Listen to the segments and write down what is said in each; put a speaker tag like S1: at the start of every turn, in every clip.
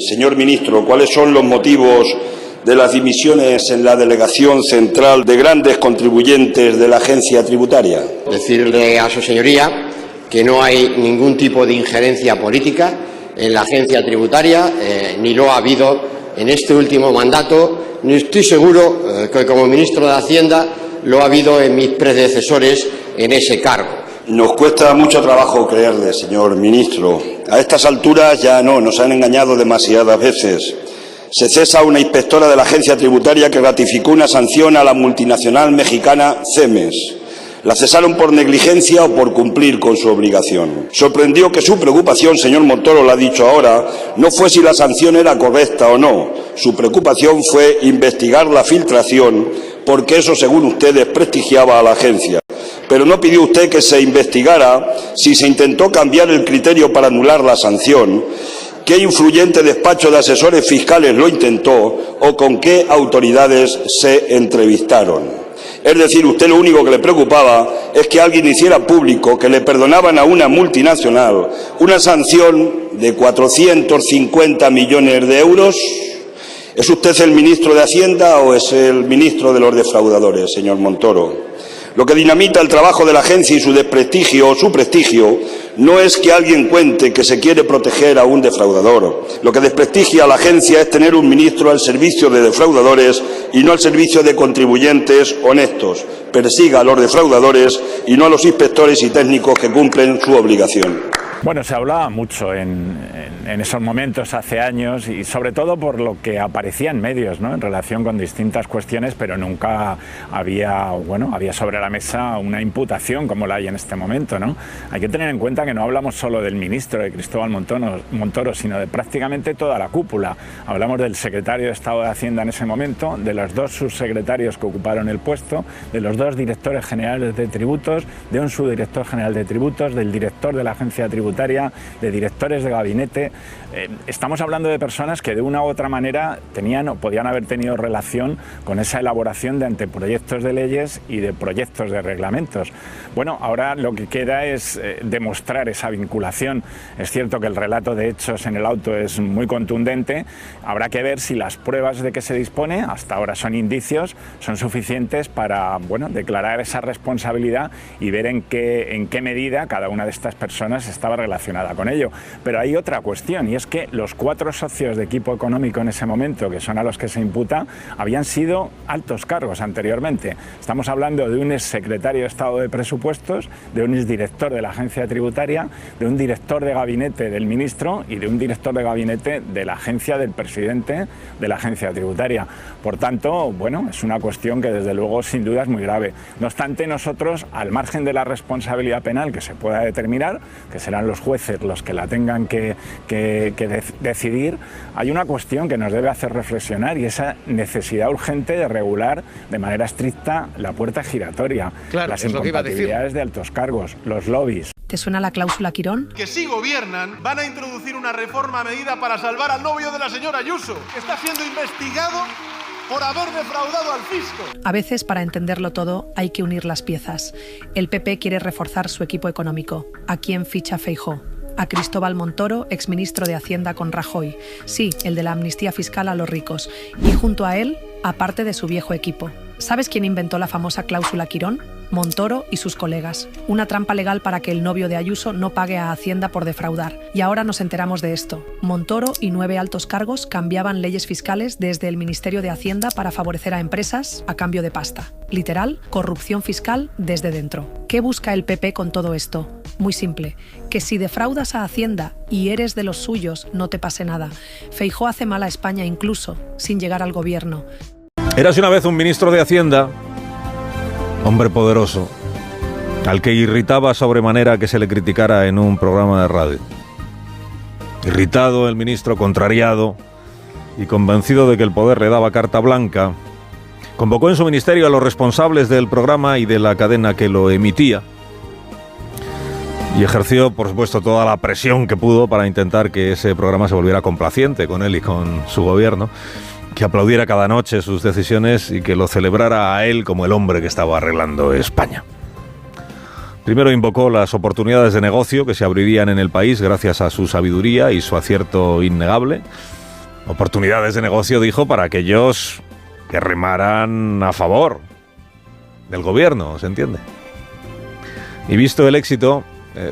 S1: Señor ministro, ¿cuáles son los motivos de las dimisiones en la delegación central de grandes contribuyentes de la agencia tributaria?
S2: Decirle a su señoría que no hay ningún tipo de injerencia política en la agencia tributaria, ni lo ha habido en este último mandato, ni estoy seguro que como ministro de Hacienda lo ha habido en mis predecesores en ese cargo.
S1: Nos cuesta mucho trabajo creerle, señor ministro. A estas alturas ya no, nos han engañado demasiadas veces. Se cesa a una inspectora de la agencia tributaria que ratificó una sanción a la multinacional mexicana Cemes. La cesaron por negligencia o por cumplir con su obligación. Sorprendió que su preocupación, señor Montoro lo ha dicho ahora, no fue si la sanción era correcta o no. Su preocupación fue investigar la filtración, porque eso, según usted, desprestigiaba a la agencia. Pero no pidió usted que se investigara si se intentó cambiar el criterio para anular la sanción, qué influyente despacho de asesores fiscales lo intentó o con qué autoridades se entrevistaron. Es decir, usted lo único que le preocupaba es que alguien hiciera público que le perdonaban a una multinacional una sanción de 450 millones de euros. ¿Es usted el ministro de Hacienda o es el ministro de los defraudadores, señor Montoro? Lo que dinamita el trabajo de la agencia y su desprestigio o su prestigio no es que alguien cuente que se quiere proteger a un defraudador. Lo que desprestigia a la agencia es tener un ministro al servicio de defraudadores y no al servicio de contribuyentes honestos. Persiga a los defraudadores y no a los inspectores y técnicos que cumplen su obligación.
S3: Bueno, se hablaba mucho en esos momentos hace años y sobre todo por lo que aparecía en medios, ¿no?, en relación con distintas cuestiones, pero nunca había sobre la mesa una imputación como la hay en este momento, ¿no? Hay que tener en cuenta que no hablamos solo del ministro, de Cristóbal Montoro, sino de prácticamente toda la cúpula. Hablamos del secretario de Estado de Hacienda en ese momento, de los dos subsecretarios que ocuparon el puesto, de los dos directores generales de tributos, de un subdirector general de tributos, del director de la agencia tributaria, de directores de gabinete. Estamos hablando de personas que de una u otra manera tenían o podían haber tenido relación con esa elaboración de anteproyectos de leyes y de proyectos de reglamentos. Bueno, ahora lo que queda es demostrar esa vinculación. Es cierto que el relato de hechos en el auto es muy contundente. Habrá que ver si las pruebas de que se dispone, hasta ahora son indicios, son suficientes para, bueno, declarar esa responsabilidad y ver en qué medida cada una de estas personas estaba relacionada con ello. Pero hay otra cuestión, y es que los 4 socios de equipo económico en ese momento, que son a los que se imputa, habían sido altos cargos anteriormente. Estamos hablando de un exsecretario de Estado de Presupuestos, de un exdirector de la agencia tributaria, de un director de gabinete del ministro y de un director de gabinete de la agencia del presidente de la agencia tributaria. Por tanto, bueno, es una cuestión que desde luego sin duda es muy grave. No obstante, nosotros, al margen de la responsabilidad penal que se pueda determinar, que serán los jueces los que la tengan que decidir, hay una cuestión que nos debe hacer reflexionar y esa necesidad urgente de regular de manera estricta la puerta giratoria, claro, las incompatibilidades de altos cargos, los lobbies.
S4: ¿Te suena la cláusula Quirón?
S5: Que si gobiernan van a introducir una reforma a medida para salvar al novio de la señora Ayuso, que está siendo investigado por haber defraudado al fisco.
S4: A veces, para entenderlo todo, hay que unir las piezas. El PP quiere reforzar su equipo económico. ¿A quién ficha Feijóo? A Cristóbal Montoro, exministro de Hacienda con Rajoy. Sí, el de la amnistía fiscal a los ricos. Y junto a él, a parte de su viejo equipo. ¿Sabes quién inventó la famosa cláusula Quirón? Montoro y sus colegas. Una trampa legal para que el novio de Ayuso no pague a Hacienda por defraudar. Y ahora nos enteramos de esto. Montoro y 9 altos cargos cambiaban leyes fiscales desde el Ministerio de Hacienda para favorecer a empresas a cambio de pasta. Literal, corrupción fiscal desde dentro. ¿Qué busca el PP con todo esto? Muy simple, que si defraudas a Hacienda y eres de los suyos, no te pase nada. Feijóo hace mal a España incluso sin llegar al gobierno.
S6: Érase una vez un ministro de Hacienda, hombre poderoso, al que irritaba sobremanera que se le criticara en un programa de radio. Irritado el ministro, contrariado y convencido de que el poder le daba carta blanca, convocó en su ministerio a los responsables del programa y de la cadena que lo emitía y ejerció, por supuesto, toda la presión que pudo para intentar que ese programa se volviera complaciente con él y con su gobierno, que aplaudiera cada noche sus decisiones y que lo celebrara a él como el hombre que estaba arreglando España. Primero invocó las oportunidades de negocio que se abrirían en el país gracias a su sabiduría y su acierto innegable. oportunidades de negocio, dijo, para aquellos que remaran a favor del gobierno, ¿se entiende? Y visto el éxito,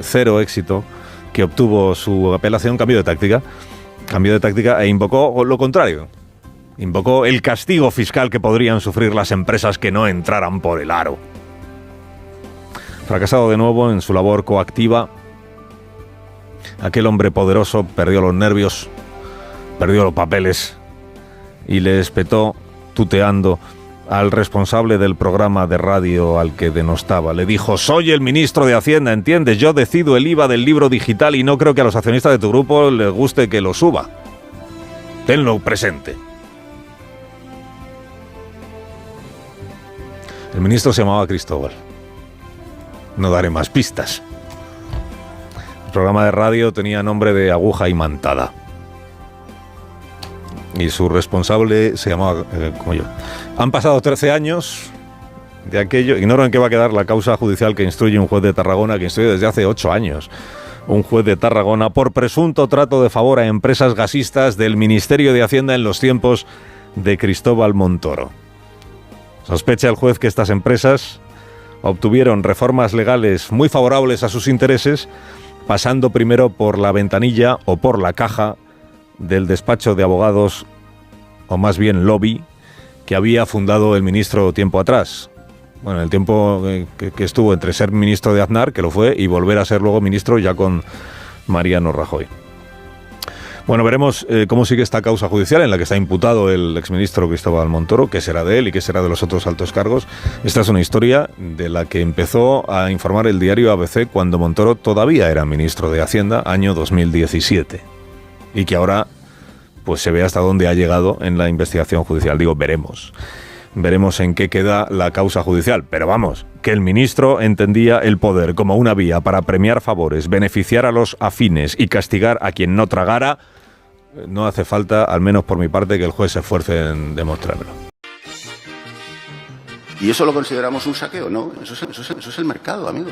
S6: cero éxito, que obtuvo su apelación, cambió de táctica e invocó lo contrario. Invocó el castigo fiscal que podrían sufrir las empresas que no entraran por el aro. Fracasado de nuevo en su labor coactiva, aquel hombre poderoso perdió los nervios, perdió los papeles y le espetó tuteando al responsable del programa de radio al que denostaba. Le dijo: soy el ministro de Hacienda, ¿entiendes? Yo decido el IVA del libro digital y no creo que a los accionistas de tu grupo les guste que lo suba. Tenlo presente. El ministro se llamaba Cristóbal. No daré más pistas. El programa de radio tenía nombre de Aguja Imantada. Y su responsable se llamaba como yo. Han pasado 13 años de aquello. Ignoro en qué va a quedar la causa judicial que instruye un juez de Tarragona, que instruye desde hace 8 años. Un juez de Tarragona por presunto trato de favor a empresas gasistas del Ministerio de Hacienda en los tiempos de Cristóbal Montoro. Sospecha el juez que estas empresas obtuvieron reformas legales muy favorables a sus intereses, pasando primero por la ventanilla o por la caja del despacho de abogados, o más bien lobby, que había fundado el ministro tiempo atrás. Bueno, el tiempo que estuvo entre ser ministro de Aznar, que lo fue, y volver a ser luego ministro ya con Mariano Rajoy. Bueno, veremos cómo sigue esta causa judicial en la que está imputado el exministro Cristóbal Montoro, qué será de él y qué será de los otros altos cargos. Esta es una historia de la que empezó a informar el diario ABC cuando Montoro todavía era ministro de Hacienda, año 2017. Y que ahora pues se ve hasta dónde ha llegado en la investigación judicial. Digo, veremos. Veremos en qué queda la causa judicial. Pero vamos, que el ministro entendía el poder como una vía para premiar favores, beneficiar a los afines y castigar a quien no tragara. No hace falta, al menos por mi parte, que el juez se esfuerce en demostrarlo.
S7: ¿Y eso lo consideramos un saqueo? No, eso es el mercado, amigo.